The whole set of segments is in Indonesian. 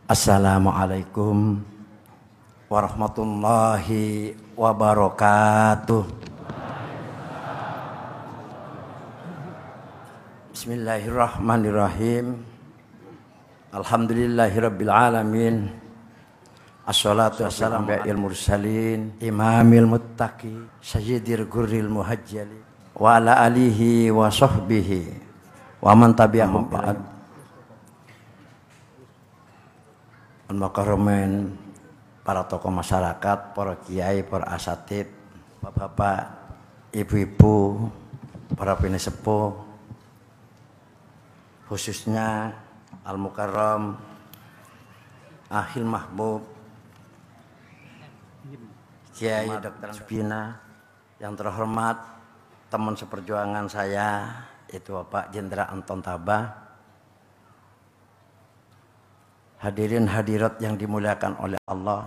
Assalamualaikum warahmatullahi wabarakatuh. Bismillahirrahmanirrahim. Alhamdulillahirabbil alamin. Assalatu wassalamu alal mursalin imamil muttaqi sayyidir gurril muhajjali wa ala alihi wa sahbihi wa man tabi'ahum ba'd. Al-Mukarramin, para tokoh masyarakat, para kiai, para asatid, bapak-bapak, ibu-ibu, para pinisepuh, khususnya Al-Mukarram Ahil Mahbub Kiai Dr. Subina, yang terhormat teman seperjuangan saya itu Bapak Jenderal Anton Tabah, hadirin hadirat yang dimuliakan oleh Allah.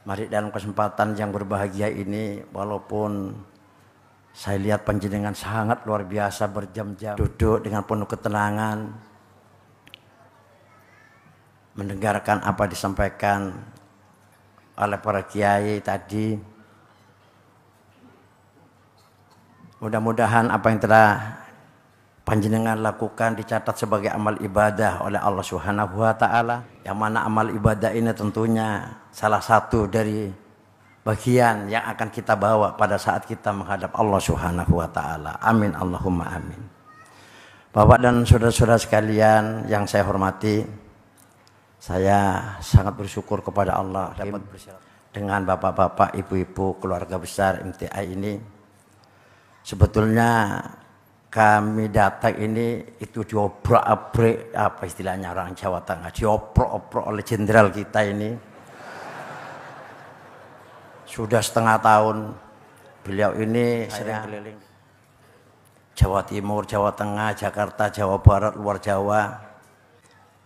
Mari dalam kesempatan yang berbahagia ini, walaupun saya lihat panjenengan sangat luar biasa berjam-jam duduk dengan penuh ketenangan mendengarkan apa disampaikan oleh para kiai tadi. Mudah-mudahan apa yang telah panjenengan lakukan dicatat sebagai amal ibadah oleh Allah Subhanahu wa taala, yang mana amal ibadah ini tentunya salah satu dari bagian yang akan kita bawa pada saat kita menghadap Allah Subhanahu wa taala. Amin Allahumma amin. Bapak dan saudara-saudara sekalian yang saya hormati, saya sangat bersyukur kepada Allah dapat dengan bapak-bapak, ibu-ibu, keluarga besar MTA ini. Sebetulnya kami datang ini itu diobrak-abrik, apa istilahnya orang Jawa Tengah, dioprok-oprok oleh jenderal kita ini. Sudah setengah tahun beliau ini sering keliling Jawa Timur, Jawa Tengah, Jakarta, Jawa Barat, luar Jawa,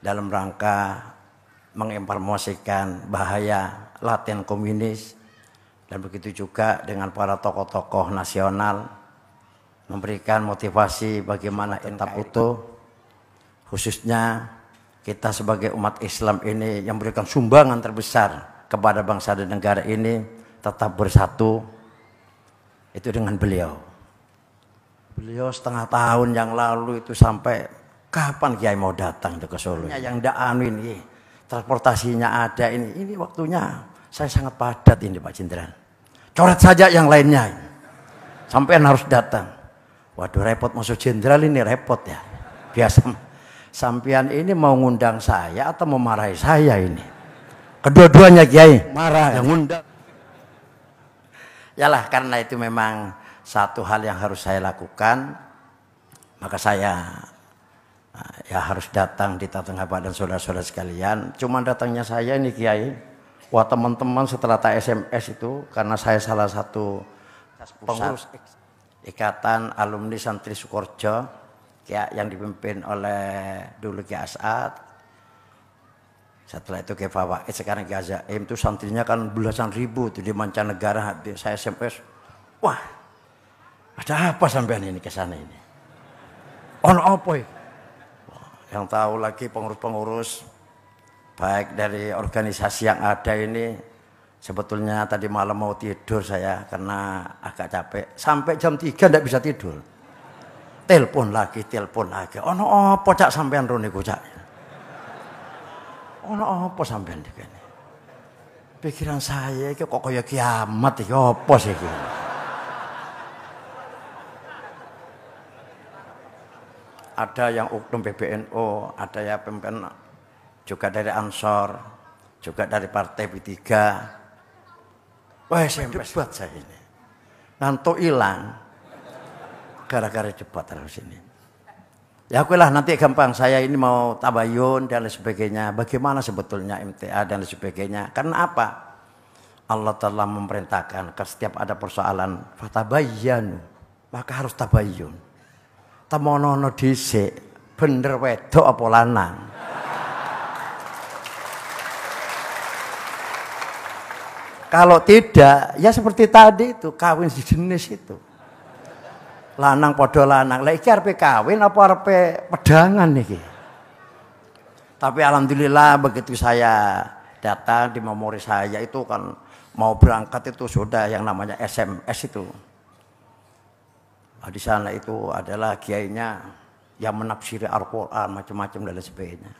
dalam rangka menginformasikan bahaya laten komunis, dan begitu juga dengan para tokoh-tokoh nasional, memberikan motivasi bagaimana tetap utuh, khususnya kita sebagai umat Islam ini yang memberikan sumbangan terbesar kepada bangsa dan negara ini tetap bersatu, itu dengan beliau. Beliau setengah tahun yang lalu itu sampai kapan Kiai mau datang ke Solo? Yang ndak anu ini, transportasinya ada ini waktunya saya sangat padat ini Pak Jenderal. Coret saja yang lainnya, sampean harus datang. Waduh, repot masuk jenderal ini, repot ya. Biasa sampean ini mau ngundang saya atau mau marahi saya ini? Kedua-duanya Kiai, marah yang ngundang. Yalah, karena itu memang satu hal yang harus saya lakukan, maka saya ya harus datang di tengah badan saudara-saudara sekalian. Cuman datangnya saya ini Kiai, wah teman-teman setelah SMS itu, karena saya salah satu pengurus Ikatan Alumni Santri Sukorejo yang dipimpin oleh dulu Ki As'ad, setelah itu Ki Fawaid, sekarang Ki Azaim, itu santrinya kan belasan ribu tuh di mancanegara. Saya SMS, wah ada apa sampean ini ke sana ini? Ono apa ya? Yang tahu lagi pengurus-pengurus baik dari organisasi yang ada ini. Sebetulnya tadi malam mau tidur saya karena agak capek. Sampai jam 3 tidak bisa tidur. Telepon lagi. Ono apa cak sampean rone cak? Ono apa sampean iki? Pikiran saya iki kok kaya kiamat iki, apa sih iki? Ada yang uknum PBNU, ada yang pemimpin juga dari Ansor, juga dari Partai B3. Wah, saya debat saya ini. Ngantuk hilang gara-gara debat terus ini. Ya aku lah, nanti gampang, saya ini mau tabayun dan lain sebagainya. Bagaimana sebetulnya MTA dan lain sebagainya. Karena apa? Allah telah memerintahkan setiap ada persoalan fatabayyanu, maka harus tabayun. Temono dhisik bener wedok apa lanang. Kalau tidak, ya seperti tadi itu, kawin sejenis itu. Lanang podo lanang. Lah iki arepe kawin apa arepe pedangan niki? Tapi alhamdulillah begitu saya datang di memori saya itu kan mau berangkat itu sudah yang namanya SMS itu. Di sana itu adalah kiainya yang menafsiri Al-Quran macam-macam dan sebagainya.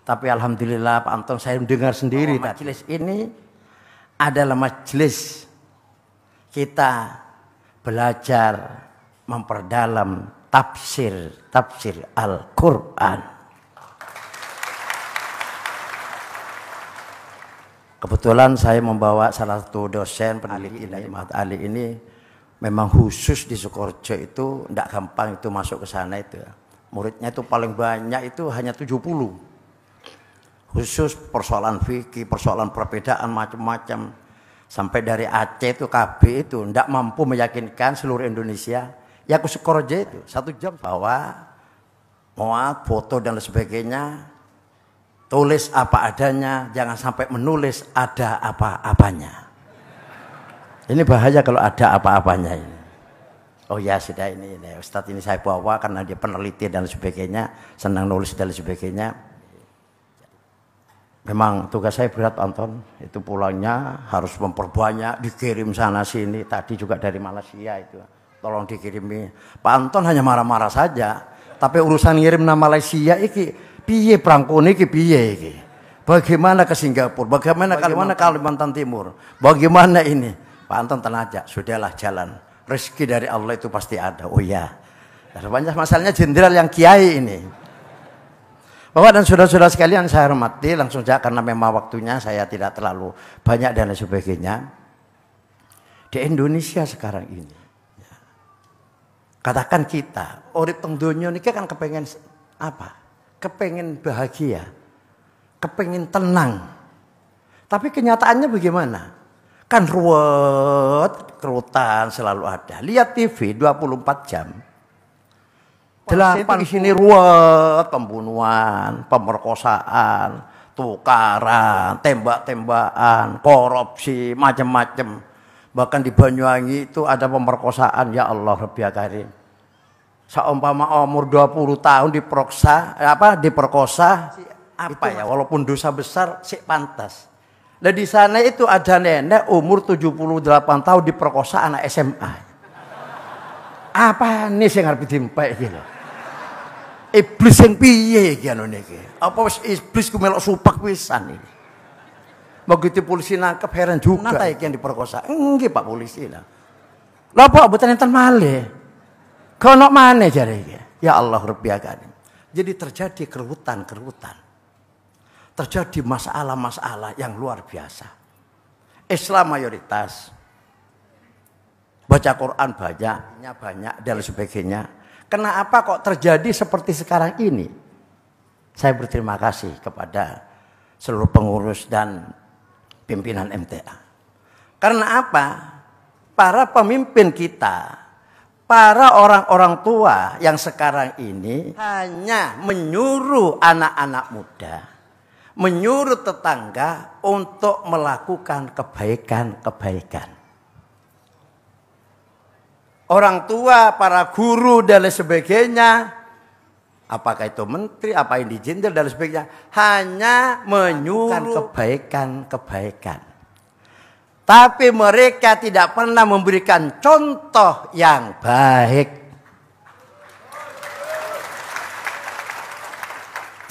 Tapi alhamdulillah Pak Anton saya mendengar sendiri majelis ini adalah majelis kita belajar memperdalam tafsir Al-Quran. Kebetulan saya membawa salah satu dosen peneliti Mahat Ali ini. Memang khusus di Sukorejo itu tidak gampang itu masuk ke sana itu. Muridnya itu paling banyak itu hanya 70. Khusus persoalan fikih, persoalan perbedaan macam-macam. Sampai dari Aceh itu KB itu tidak mampu meyakinkan seluruh Indonesia. Ya ke Sukorejo itu 1 jam bawa muat, foto dan sebagainya. Tulis apa adanya, jangan sampai menulis ada apa-apanya. Ini bahaya kalau ada apa-apanya ini. Oh ya sudah ini Ustadz ini saya bawa karena dia peneliti dan sebagainya, senang nulis dan sebagainya. Memang tugas saya berat Anton, itu pulangnya harus memperbanyak, dikirim sana sini. Tadi juga dari Malaysia itu, tolong dikirimi. Pak Anton hanya marah-marah saja, tapi urusan ngirim nama Malaysia iki piye prangkone iki piye iki? Bagaimana ke Singapura? Bagaimana Kalimantan Timur? Bagaimana ini? Pak Anton tenang aja, sudahlah jalan. Rezeki dari Allah itu pasti ada. Oh ya, banyak masalahnya jenderal yang kiai ini. Bapak dan saudara-saudara sekalian saya hormati, langsung saja karena memang waktunya saya tidak terlalu banyak dan sebagainya. Di Indonesia sekarang ini, katakan kita, urip teng donya niki kan kepengen apa? Kepengen bahagia, kepengen tenang. Tapi kenyataannya bagaimana? Kan ruwet, kerutan selalu ada. Lihat TV 24 jam. 8 di sini ruwet, pembunuhan, pemerkosaan, tukaran, tembak-tembakan, korupsi, macam-macam. Bahkan di Banyuwangi itu ada pemerkosaan, ya Allah Rabbi Karim. Seumpama umur 20 tahun diperkosa, walaupun dosa besar sih pantas. Nah di sana itu ada nenek umur 78 tahun diperkosa anak SMA. Apa nih sing arep dimpek iki lho. Iblis sing piye iki anu niki? Apa wis iblis ku melok supak pisan iki. Begitu polisi nangkep heran juga. Nata iki yang diperkosa. Nggih Pak polisi lah. Lha apa mboten enten malih? Kono maneh jare iki. Ya Allah Rabbi Karim. Jadi terjadi kerutan. Terjadi masalah-masalah yang luar biasa. Islam mayoritas, baca Quran banyak dan sebagainya. Kenapa kok terjadi seperti sekarang ini? Saya berterima kasih kepada seluruh pengurus dan pimpinan MTA. Karena apa? Para pemimpin kita, para orang-orang tua yang sekarang ini hanya menyuruh anak-anak muda, menyuruh tetangga untuk melakukan kebaikan-kebaikan. Orang tua, para guru dan lain sebagainya, apakah itu menteri, apa yang dijentil dan lain sebagainya, hanya menyuruh kebaikan-kebaikan. Tapi mereka tidak pernah memberikan contoh yang baik.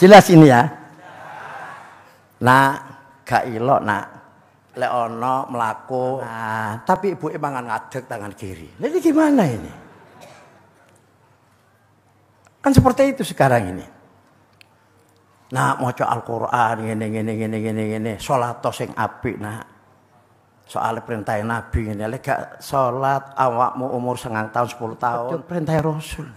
Jelas ini ya? Nak, gak ilok nak, lek ono melaku. Nah, tapi ibu emang ngadeg tangan kiri. Jadi gimana ini? Kan seperti itu sekarang ini. Nah, maca Al-Qur'an ngene. Salat sing apik nak. Soal perintah Nabi ngene, lek gak salat awakmu umur 9 tahun 10 tahun perintah Rasul.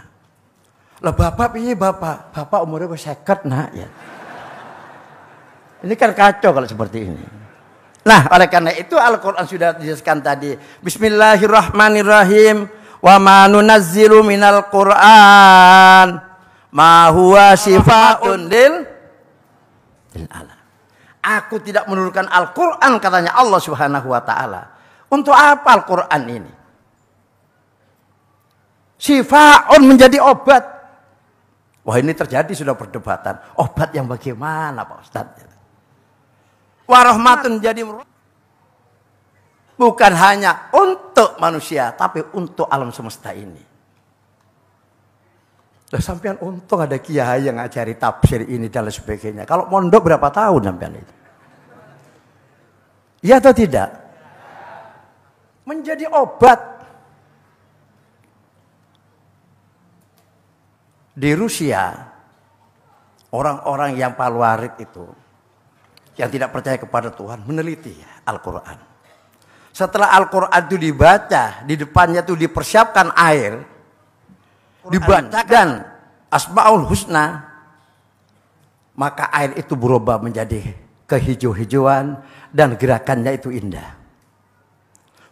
Lah bapak piye bapak? Bapak umurnya wis 50 nak ya. Ini kan kacau kalau seperti ini. Nah, oleh karena itu Al-Quran sudah dijelaskan tadi. Bismillahirrahmanirrahim. Wa ma nunazzilu minal Qur'an ma huwa sifatun lil alam. Aku tidak menurunkan Al-Quran katanya Allah Subhanahu wa ta'ala. Untuk apa Al-Quran ini? Sifaun menjadi obat. Wah, ini terjadi sudah perdebatan. Obat yang bagaimana Pak Ustadz? Warahmatun jadi bukan hanya untuk manusia, tapi untuk alam semesta ini. Lah sampean untung ada kiai yang ngajari tafsir ini dan lain sebagainya. Kalau mondok berapa tahun sampean itu? Iya atau tidak? Menjadi obat. Di Rusia, orang-orang yang palwarid itu, yang tidak percaya kepada Tuhan, meneliti Al-Quran. Setelah Al-Quran itu dibaca, di depannya itu dipersiapkan air, dibacakan Asmaul Husna, maka air itu berubah menjadi kehijau-hijauan dan gerakannya itu indah.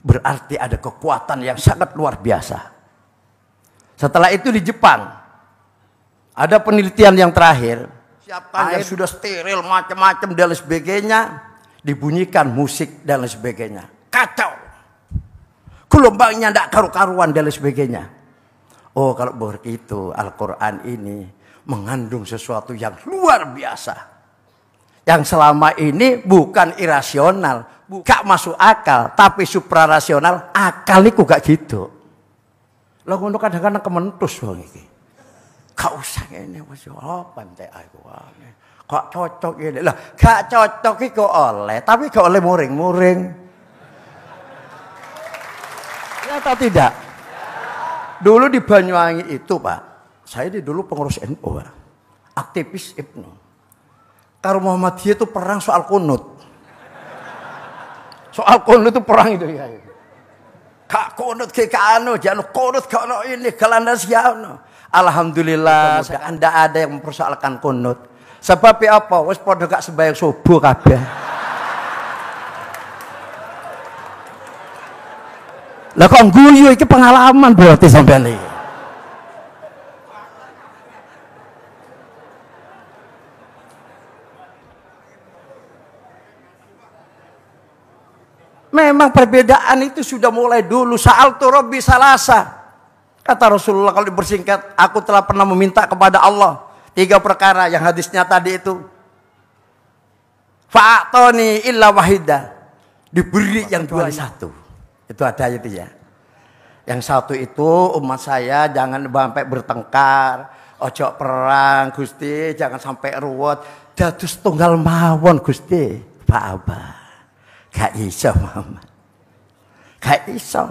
Berarti ada kekuatan yang sangat luar biasa. Setelah itu di Jepang, ada penelitian yang terakhir, air sudah steril macam-macam dan lain sebagainya, dibunyikan musik dan lain sebagainya. Kacau. Gelombangnya tidak karu-karuan dan lain sebagainya. Oh, kalau begitu Al-Quran ini mengandung sesuatu yang luar biasa. Yang selama ini bukan irasional, gak masuk akal, tapi suprarasional, akal itu gak gitu. Lah ngono kadang-kadang kementus wong iki. Gak usah ngene wis apa entek aku wae. Kok cocok ini. Lah gak cocok iki kok oleh, tapi gak oleh muring-muring. Ya atau tidak? Dulu di Banyuwangi itu Pak, saya dulu pengurus NU Pak. Aktivis Ibnu. Karo Muhammadiyah itu perang soal kunut. Soal kunut itu perang itu ya. Kak kunut ke anu, jangan kunut ke ono ini, gelandas ya ono. Alhamdulillah, Anda ada yang mempersoalkan kunut. Sebab apa? Wis padha gak sembahyang subuh kabeh. Lah kok guyu iki pengalaman berarti sampean iki. Memang perbedaan itu sudah mulai dulu. Sa'altu Rabbi salasa. Kata Rasulullah kalau dipersingkat, aku telah pernah meminta kepada Allah 3 perkara yang hadisnya tadi itu. Fa'atoni illa wahida. Diberi yang 2 satu. Itu ada itu ya. Yang satu itu umat saya jangan sampai bertengkar, ojo perang Gusti, jangan sampai ruwet. Dados tunggal mawon Gusti. Pak Abah. Gak iso Muhammad. Gak iso.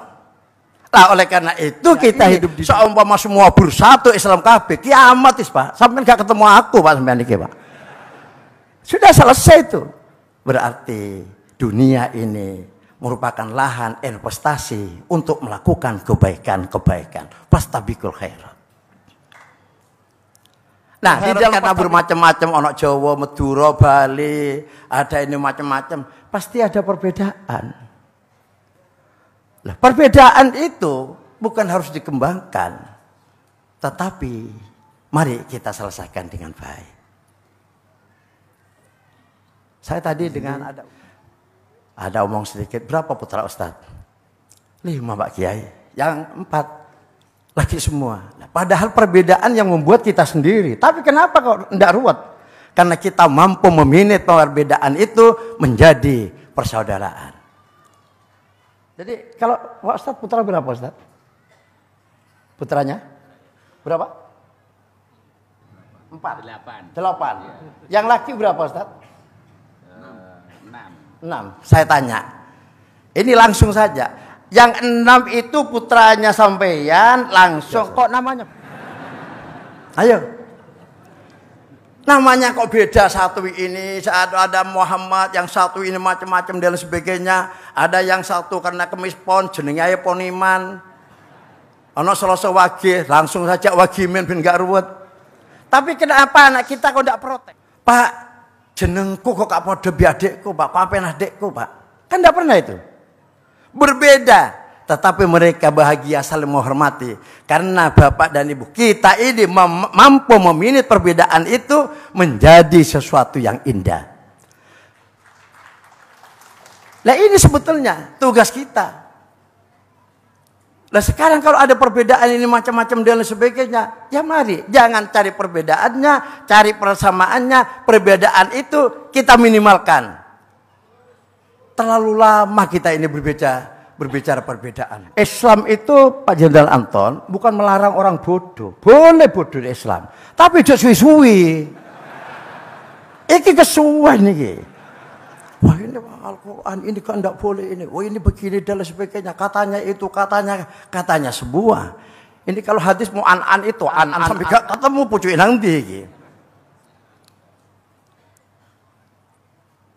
Lah oleh karena itu kita hidup di seumpama semua bersatu Islam kabeh kiamat is Pak. Sampai gak ketemu aku Pak sampean iki Pak. Sudah selesai itu. Berarti dunia ini merupakan lahan investasi untuk melakukan kebaikan-kebaikan. Fastabiqul khairat. Nah, di dalam bermacam-macam ono Jawa, Madura, Bali, ada ini macam-macam, pasti ada perbedaan. Nah, perbedaan itu bukan harus dikembangkan, tetapi mari kita selesaikan dengan baik. Saya tadi dengan ada omong sedikit, berapa putra Ustadz? 5 Pak Kiai, yang 4 lagi semua. Nah, padahal perbedaan yang membuat kita sendiri. Tapi kenapa kok tidak ruwet? Karena kita mampu meminit perbedaan itu menjadi persaudaraan. Jadi kalau Pak Ustadz putra berapa Ustadz? Putranya? Berapa? 4. 8. Yang laki berapa Ustadz? 6. Saya tanya. Ini langsung saja. Yang 6 itu putranya sampeyan langsung kok namanya? Ayo. Namanya kok beda, satu ini ada Muhammad, yang satu ini macam-macam dan sebagainya. Ada yang satu karena kemis pon jenenge ae Poniman. Ana Selasa Wage, langsung saja Wagimen ben gak ruwet. Tapi kenapa anak kita kok ndak protes? Pak, jenengku kok gak padha bi adikku, Pak. Kok apen adikku, Pak? Kan ndak pernah itu. Berbeda, tetapi mereka bahagia saling menghormati karena bapak dan ibu kita ini mampu meminit perbedaan itu menjadi sesuatu yang indah. Nah ini sebetulnya tugas kita. Nah sekarang kalau ada perbedaan ini macam-macam dan sebagainya, ya mari jangan cari perbedaannya, cari persamaannya. Perbedaan itu kita minimalkan. Terlalu lama kita ini berbicara perbedaan. Islam itu Pak Jenderal Anton bukan melarang orang bodoh, boleh bodoh di Islam, tapi jangan suwi-suwi. Iki kesuwen iki. Wah ini Al-Quran ini kan tidak boleh ini. Wah ini begini dan sebagainya. Katanya itu, katanya sebuah. Ini kalau hadis mau an itu, an sampai gak ketemu pucuin nanti.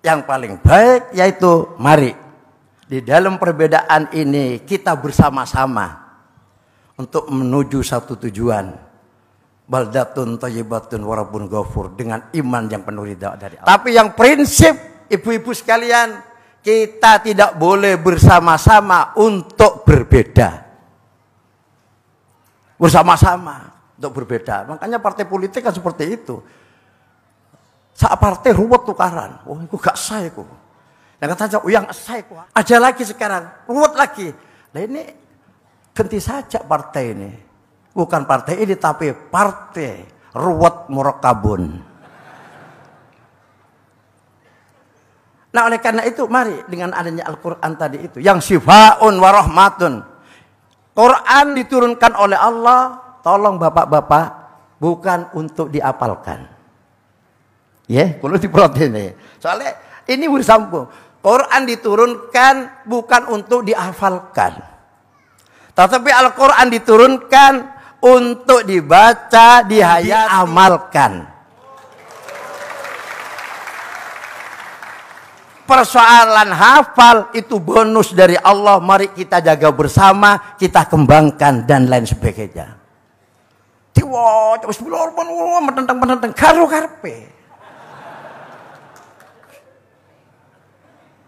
Yang paling baik yaitu mari di dalam perbedaan ini kita bersama-sama untuk menuju satu tujuan. Baldatun thayyibatun warabun ghafur, dengan iman yang penuh ridha dari Allah. Tapi yang prinsip ibu-ibu sekalian, kita tidak boleh bersama-sama untuk berbeda. Bersama-sama untuk berbeda. Makanya partai politik kan seperti itu. Saat partai ruwet tukaran. Oh, itu gak sah itu. Yang kata oh, yang sah itu. Ada lagi sekarang, ruwet lagi. Nah ini ganti saja partai ini. Bukan partai ini tapi partai ruwet murakabun. Nah oleh karena itu mari dengan adanya Al-Quran tadi itu yang syifaun wa rahmatun. Quran diturunkan oleh Allah, tolong bapak-bapak, bukan untuk diapalkan. Ya, kalau diperhatiin nih. Soalnya ini bersambung. Quran diturunkan bukan untuk dihafalkan. Tetapi Al-Quran diturunkan untuk dibaca, dihayati, amalkan. Persoalan hafal itu bonus dari Allah. Mari kita jaga bersama, kita kembangkan dan lain sebagainya. Tiwa, bismillahirrahmanirrahim, menentang karo karpe.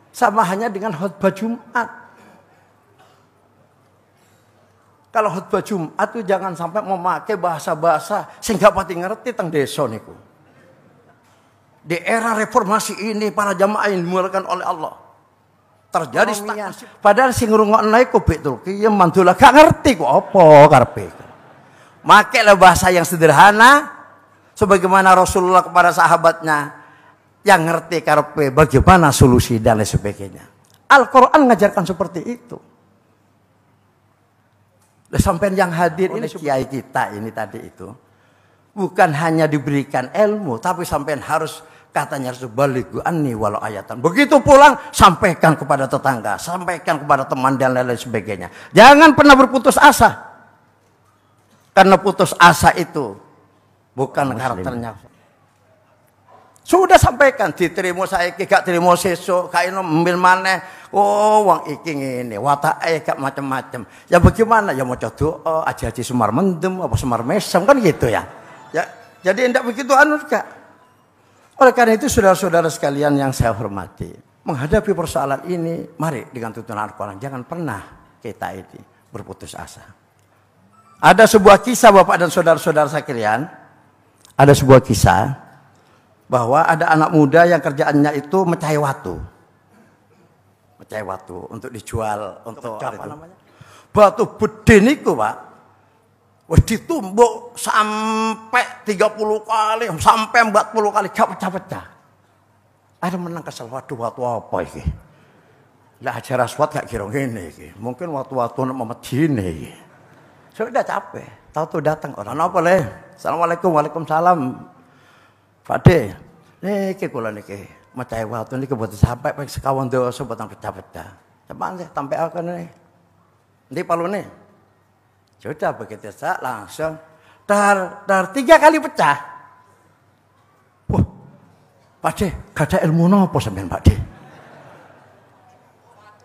Sama hanya dengan khutbah Jumat. Kalau khutbah Jumat itu jangan sampai memakai bahasa-bahasa sehingga pati ngerti tentang desa niku. Di era reformasi ini para jamaah yang dimulakan oleh Allah terjadi stagnasi. Padahal sing ngrungokno iku betul ki mandula gak ngerti kok apa karepe. Makailah bahasa yang sederhana sebagaimana Rasulullah kepada sahabatnya yang ngerti karepe bagaimana solusi dan lain sebagainya. Al-Qur'an mengajarkan seperti itu. Sampai yang hadir ini kiai kita ini tadi itu bukan hanya diberikan ilmu, tapi sampai harus katanya harus balighu anni walau ayatan. Begitu pulang sampaikan kepada tetangga, sampaikan kepada teman dan lain-lain sebagainya. Jangan pernah berputus asa, karena putus asa itu bukan karakternya. Sudah sampaikan, diterima saiki gak terima sesuk, gak ino ambil maneh. Oh, wong iki ngene, watake gak macam-macam. Ya bagaimana? Ya maca doa, aji-aji Semar Mendem apa Semar Mesem kan gitu ya. Ya, jadi tidak begitu gak. Oleh karena itu saudara-saudara sekalian yang saya hormati, menghadapi persoalan ini, mari dengan tuntunan Al-Quran jangan pernah kita ini berputus asa. Ada sebuah kisah Bapak dan saudara-saudara sekalian, ada sebuah kisah bahwa ada anak muda yang kerjaannya itu mecahi watu. Mecahi watu untuk dijual untuk apa namanya? Batu bedhe niku, Pak. Wis ditumbuk sampai 30 kali, sampai 40 kali gak pecah-pecah. Ada menang kesel, waduh watu apa iki? Lah Hajar Aswad gak kira ngene iki. Mungkin watu-watu nek Medine iki. Sudah capek, tahu-tahu datang orang apa le? Assalamualaikum, waalaikumsalam. Pakde, niki kula niki mecahi watu niki boten sampai ping sekawan dosa boten pecah-pecah. Cepat sih sampai akan nih. Ndi palune? Sudah begitu sak langsung dar 3 kali pecah. Wah. Pakde, gak ada ilmu napa sampean Pakde?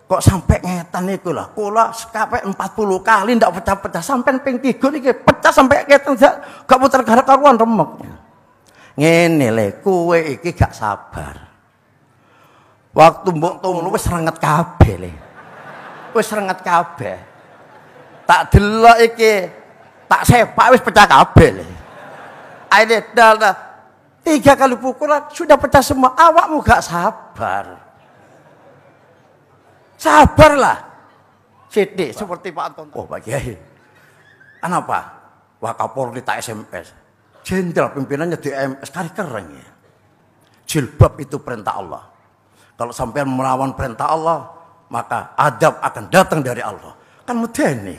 Kok sampai ngetan niku lah. Kula sekape 40 kali ndak pecah-pecah sampai ping 3 niki pecah sampai ngetan gak puter karuan remek. Ngene le, kowe iki gak sabar. Waktu mbok tunggu wis renget kabeh le. Wis renget kabeh. Tak delok iki, tak sepak wis pecah kabeh le. Aile dal 3 kali pukulan sudah pecah semua. Awakmu gak sabar. Sabarlah. Sithik seperti Pak Anton. Oh, Pak Kiai. Kenapa? Wah, Kapolri tak SMS. Jenderal pimpinannya di MS kari keren ya. Jilbab itu perintah Allah. Kalau sampai melawan perintah Allah, maka adab akan datang dari Allah. Kan medeni.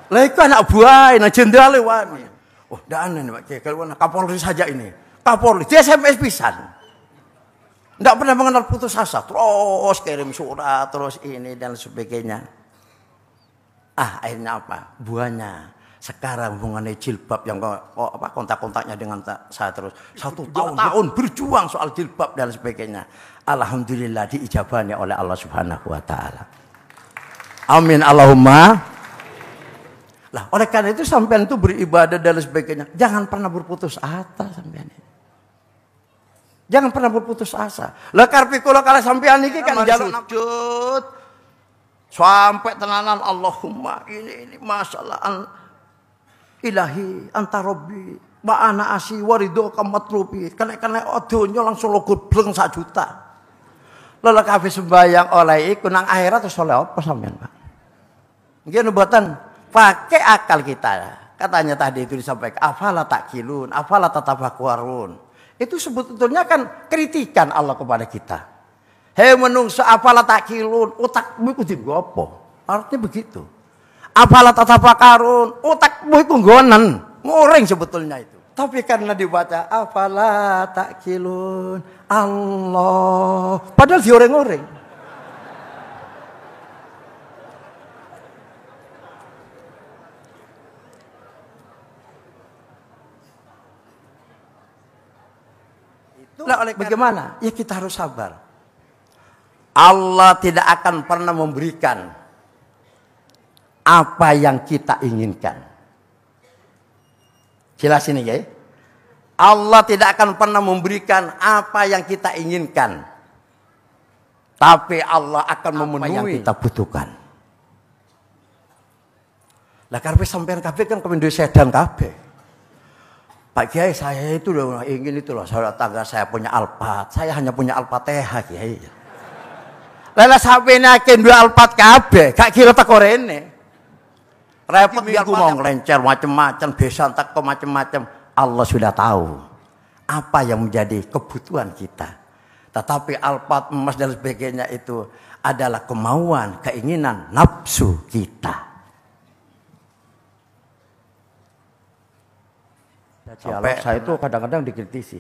Lah iku anak buah, anak jenderal wani. Oh, ndak aneh nih Pak Kiai, kalau Kapolri saja ini. Kapolri di SMS pisan. Ndak pernah mengenal putus asa, terus kirim surat, terus ini dan sebagainya. Akhirnya apa? Buahnya sekarang hubungannya jilbab yang kontak-kontaknya dengan saya terus 1 tahun berjuang soal jilbab dan sebagainya. Alhamdulillah diijabahnya oleh Allah Subhanahu wa taala. Amin Allahumma. Lah, oleh karena itu sampean itu beribadah dan sebagainya, jangan pernah berputus asa sampean. Jangan pernah berputus asa. Lah karepe kula kala sampean iki kan njaluk sujud sampai tenanan Allahumma ini masalah ilahi anta rabbi wa ana asi warido kamatrubi kena donya langsung logo bleng 1 juta. Lha kabeh sembayang oleh iku nang akhirat terus oleh apa sampean, Pak? Nggih mboten pakai akal kita. Katanya tadi itu disampaikan afala takilun, afala tatafakkarun. Itu sebetulnya kan kritikan Allah kepada kita. Hei menungso afala takilun, otakmu iku dienggo apa? Artinya begitu. Afala tatafakkarun, otakmu iku nggonen, ngoring sebetulnya itu. Tapi karena dibaca afala takilun, Allah, padahal dioreng-oreng. Nah, bagaimana? Ya kita harus sabar. Allah tidak akan pernah memberikan apa yang kita inginkan. Jelas ini ya. Allah tidak akan pernah memberikan apa yang kita inginkan. Tapi Allah akan memenuhi yang kita butuhkan. Lah karena sampean kabeh kan kependuwe sedan kabeh. Pak Kiai, saya itu loh ingin itu loh, saudara tangga saya punya Alphard, saya hanya punya Alphard TH Kiai. Lala sampai nakin 2 Alphard kabeh, gak kira tak korene. Repot minggu mau ngelencer macam-macam, besan tak macam-macam. Allah sudah tahu apa yang menjadi kebutuhan kita. Tetapi Alphard, emas dan sebagainya itu adalah kemauan, keinginan, nafsu kita. Sampai saya itu kadang-kadang dikritisi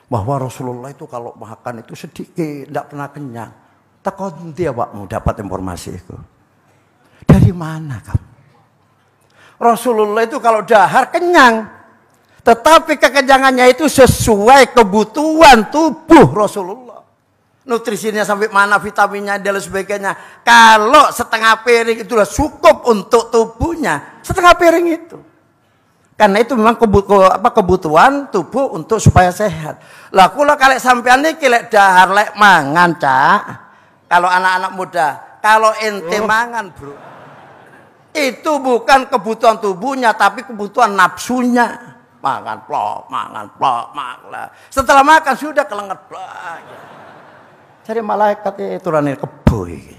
bahwa Rasulullah itu kalau makan itu sedikit, tidak pernah kenyang. Takon dia wakmu dapat informasi itu. Dari mana kamu? Rasulullah itu kalau dahar kenyang, tetapi kekenyangannya itu sesuai kebutuhan tubuh Rasulullah. Nutrisinya sampai mana, vitaminnya dan sebagainya. Kalau setengah piring itu sudah cukup untuk tubuhnya, setengah piring itu. Karena itu memang kebutuhan tubuh untuk supaya sehat. Lah kula kalek sampean niki lek dahar lek mangan, Cak. Kalau anak-anak muda, kalau ente mangan, Bro. Itu bukan kebutuhan tubuhnya tapi kebutuhan nafsunya. Makan plok, makan. Setelah makan sudah kelenget plok. Jadi malaikat itu turane kebo iki.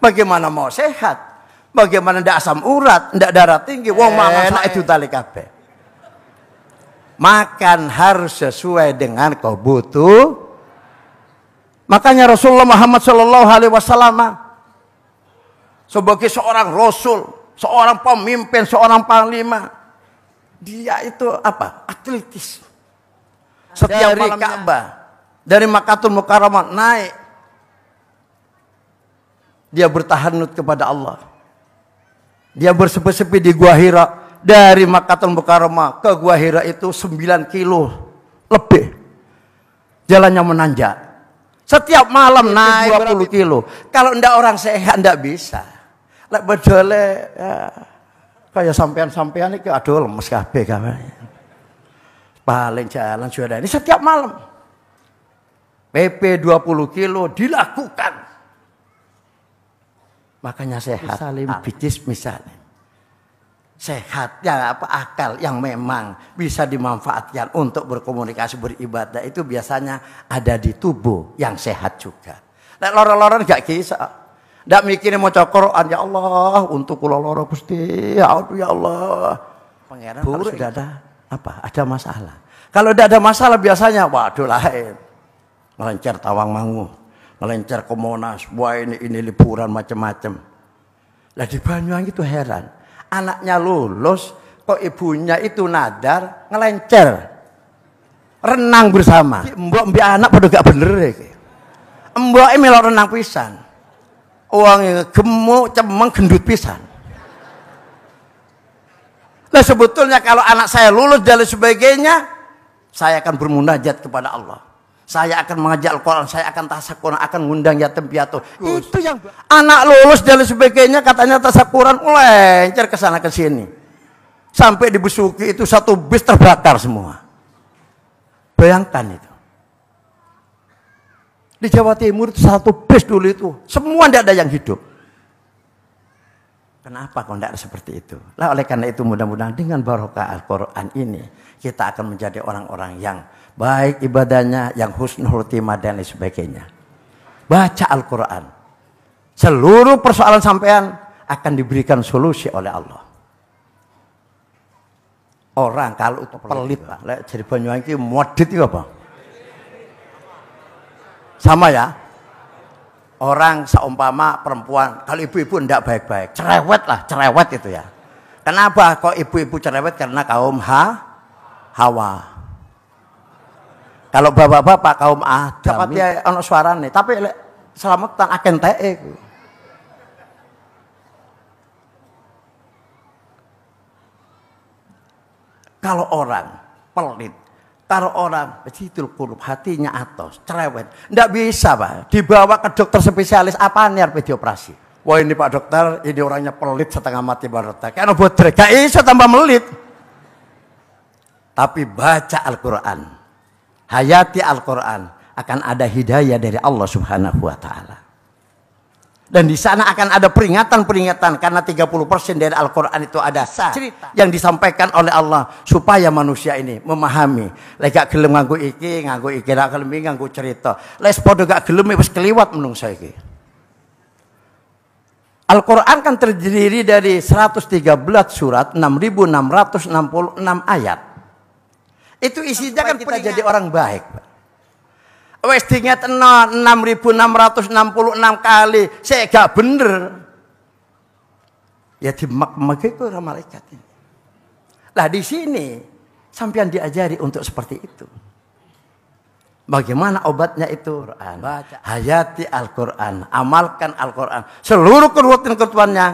Bagaimana mau sehat? Bagaimana ndak asam urat, ndak darah tinggi, wong mangan sak itu tali kabeh. Makan harus sesuai dengan kebutuhan. Makanya Rasulullah Muhammad sallallahu alaihi wasallam sebagai seorang rasul, seorang pemimpin, seorang panglima, dia itu apa? Atletis. Setiap malam Ka'bah, dari Makkatul Mukarramah naik, dia bertahanut kepada Allah. Dia bersepi-sepi di Gua Hira. Dari Makkatul Mukarramah ke Gua Hira itu 9 kilo lebih. Jalannya menanjak. Setiap malam naik 20 kilo. Kalau ndak orang sehat ndak bisa. Lek bedole ya, kayak sampean-sampean iki aduh lemes kabeh kabeh. Paling jalan sudah ini setiap malam. PP 20 kilo dilakukan. Makanya sehat. Salim bijis misalnya. Sehat ya apa akal yang memang bisa dimanfaatkan untuk berkomunikasi beribadah itu biasanya ada di tubuh yang sehat juga. Lek loro-loron gak bisa. Ndak mikirin mau Quran, ya Allah, untuk kula loro Gusti, ya Allah. Pangeran kalau sudah ada apa? Ada masalah. Kalau tidak ada masalah biasanya, waduh lain. Ngelencer Tawangmangu, ngelencer ke Monas, wah ini liburan macam-macam. Lah di Banyuwangi itu heran, anaknya lulus, kok ibunya itu nadar, ngelencer, renang bersama. Mbok anak pada gak bener ya. Mbok melok renang pisan, uangnya gemuk, cemeng, gendut pisan. Nah sebetulnya kalau anak saya lulus dan sebagainya, saya akan bermunajat kepada Allah. Saya akan mengajak Al-Quran, saya akan tasakuran, akan ngundang yatim piatu. Itu yang anak lulus dan sebagainya katanya tasakuran, lencer ke sana ke sini. Sampai di Besuki itu satu bis terbakar semua. Bayangkan itu. Di Jawa Timur itu satu bis dulu itu, semua tidak ada yang hidup. Kenapa kok tidak seperti itu? Lah oleh karena itu mudah-mudahan dengan barokah Al-Quran ini kita akan menjadi orang-orang yang baik ibadahnya, yang husnul khotimah dan lain sebagainya. Baca Al-Quran. Seluruh persoalan sampean akan diberikan solusi oleh Allah. Orang kalau itu pelit, Pak. Jadi Banyuwangi modit itu apa? Sama ya. Orang seumpama perempuan, kalau ibu-ibu tidak baik-baik, cerewet lah, cerewet itu ya. Kenapa kok ibu-ibu cerewet? Karena kaum Hawa. Kalau bapak-bapak kaum Adam, dapat ya ono suarane, tapi selamatan akan teke. Kalau orang pelit, kalau orang begitu qulub, hatinya atos, cerewet, ndak bisa Pak, dibawa ke dokter spesialis apa nih harus dioperasi. Wah ini Pak dokter, ini orangnya pelit setengah mati Pak dokter. Karena bodrek, gak bisa tambah melit. Tapi baca Al-Quran, hayati Al-Quran, akan ada hidayah dari Allah Subhanahu wa Ta'ala. Dan di sana akan ada peringatan-peringatan karena 30% dari Al-Quran itu ada cerita yang disampaikan oleh Allah supaya manusia ini memahami. Lek gak gelem nganggo iki, ra gelem nganggo cerita. Les padha gak gelem wis keliwat menungsa iki. Al-Quran kan terdiri dari 113 surat, 6.666 ayat. Itu isinya kan kita jadi orang baik. Wes diingat 6.666 kali, saya gak bener. Ya dimak-mak itu malaikat ini. Lah di sini sampean diajari untuk seperti itu. Bagaimana obatnya itu? Quran. Baca. Hayati Al-Quran, amalkan Al-Quran. Seluruh kerutan-kerutannya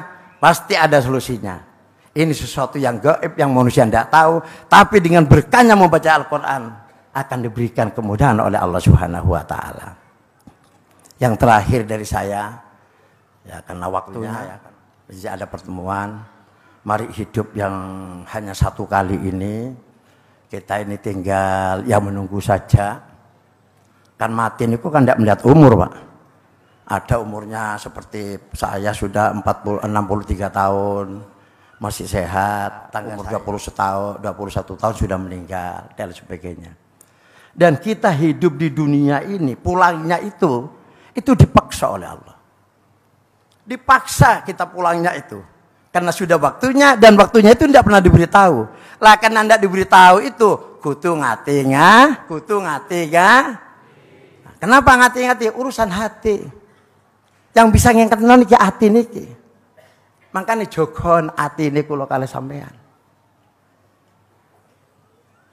pasti ada solusinya. Ini sesuatu yang gaib yang manusia tidak tahu, tapi dengan berkahnya membaca Al-Quran akan diberikan kemudahan oleh Allah Subhanahu wa Ta'ala. Yang terakhir dari saya, ya karena waktunya ya, ada pertemuan, mari hidup yang hanya satu kali ini, kita ini tinggal ya menunggu saja. Kan mati ini kan tidak melihat umur Pak. Ada umurnya seperti saya sudah 63 tahun, masih sehat, umur 21 tahun sudah meninggal dan sebagainya. Dan kita hidup di dunia ini, pulangnya itu dipaksa oleh Allah. Dipaksa kita pulangnya itu. Karena sudah waktunya, dan waktunya itu tidak pernah diberitahu. Lah karena tidak diberitahu itu, kudu ngati-nga. Kenapa ngati-ngati? Urusan hati. Yang bisa ngengketno niki hati niki. Makanya jogon hati ini kula kalih sampean.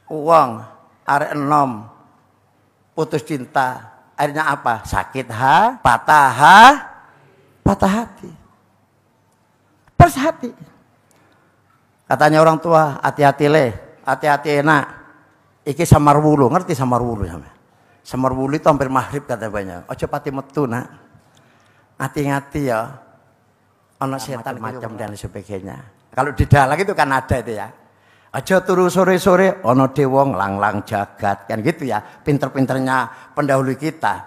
Uang arek enom putus cinta, akhirnya apa? Sakit patah hati. Pas hati. Katanya orang tua, hati-hati enak. Iki samar wulu, ngerti samar wulu sampe? Samar wulu itu hampir maghrib kata banyak. Ojo pati metu nak. Hati-hati ya. Ana setan macam dan sebagainya. Kalau di dalang itu kan ada itu ya. Aja turu sore-sore ana dewa nglang-lang jagat kan gitu ya. Pinter-pinternya pendahulu kita.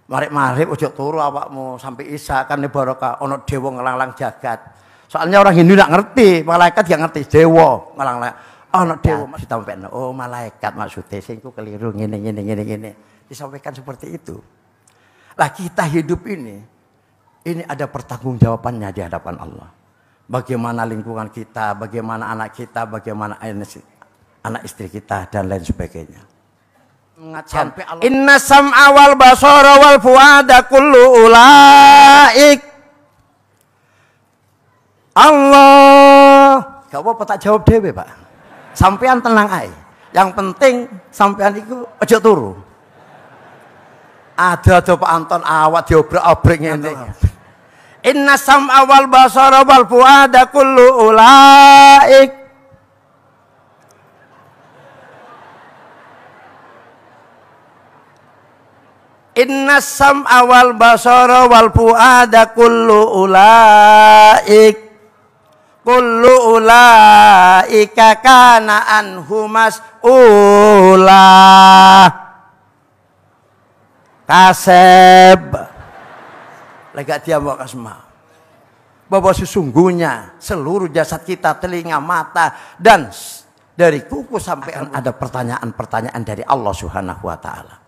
Marek-marek ojo turu awakmu sampai isya kan barokah ana dewa nglang-lang jagat. Soalnya orang Hindu enggak ngerti, malaikat enggak ngerti dewa nglang-lang. Ana dewa ditampekno. Oh malaikat maksudnya sing ku keliru ngene. Disampaikan seperti itu. Lah kita hidup ini ini ada pertanggungjawabannya di hadapan Allah. Bagaimana lingkungan kita, bagaimana anak kita, bagaimana anak istri kita, dan lain sebagainya. Sampai Allah, inna sam'a wal basara wal fuada kullu ulaik. Allah. Gak apa-apa tak jawab dewe, Pak. Sampean tenang ae. Yang penting sampean itu ojo turu. Ada Pak Anton awak diobrak-obrik ngene. Inna sam'a wal basara wal fuada kullu ulaik. Inna sam'a wal basara wal fuada kullu ulaik. Kullu ulaika kana anhu mas'ula. Kaseb. Lega dia mau kasma. Bahwa sesungguhnya seluruh jasad kita, telinga, mata, dan dari kuku sampai ada pertanyaan-pertanyaan dari Allah Subhanahu wa Ta'ala.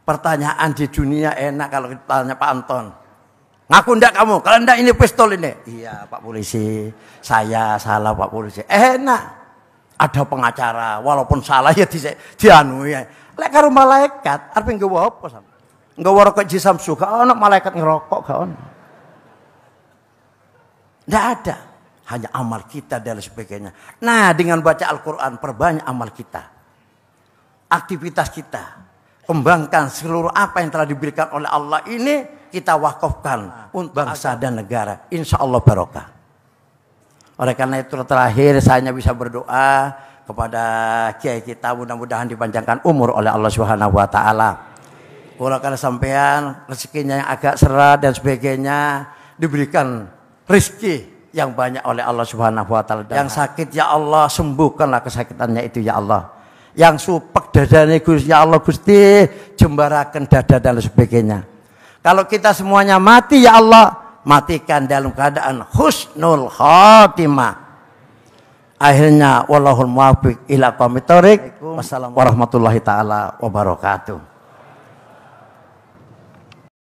Pertanyaan di dunia enak kalau kita tanya Pak Anton. Ngaku ndak kamu? Kalau ndak ini pistol ini. Iya Pak Polisi, saya salah Pak Polisi. Enak. Ada pengacara, walaupun salah ya dianu ya. Lek karo malaikat, arep nggawa apa sampe? Nggawa rokok jisam suka, ana malaikat ngerokok gak ono. Ndak ada. Hanya amal kita dan sebagainya. Nah, dengan baca Al-Qur'an perbanyak amal kita. Aktivitas kita. Kembangkan seluruh apa yang telah diberikan oleh Allah ini kita wakafkan untuk bangsa dan negara. Insya Allah barokah. Oleh karena itu terakhir saya hanya bisa berdoa kepada kiai kita, mudah-mudahan dipanjangkan umur oleh Allah Subhanahu wa Ta'ala. Kalau kalian sampean rezekinya yang agak seret dan sebagainya diberikan rezeki yang banyak oleh Allah Subhanahu wa Ta'ala. Yang sakit ya Allah sembuhkanlah kesakitannya itu ya Allah. Yang supek dadanya Gusti ya Allah Gusti jembarakan dada dan sebagainya. Kalau kita semuanya mati ya Allah matikan dalam keadaan husnul khotimah. Akhirnya wallahul muwaffiq ila aqwamit thoriq. Wassalamualaikum warahmatullahi taala wabarakatuh.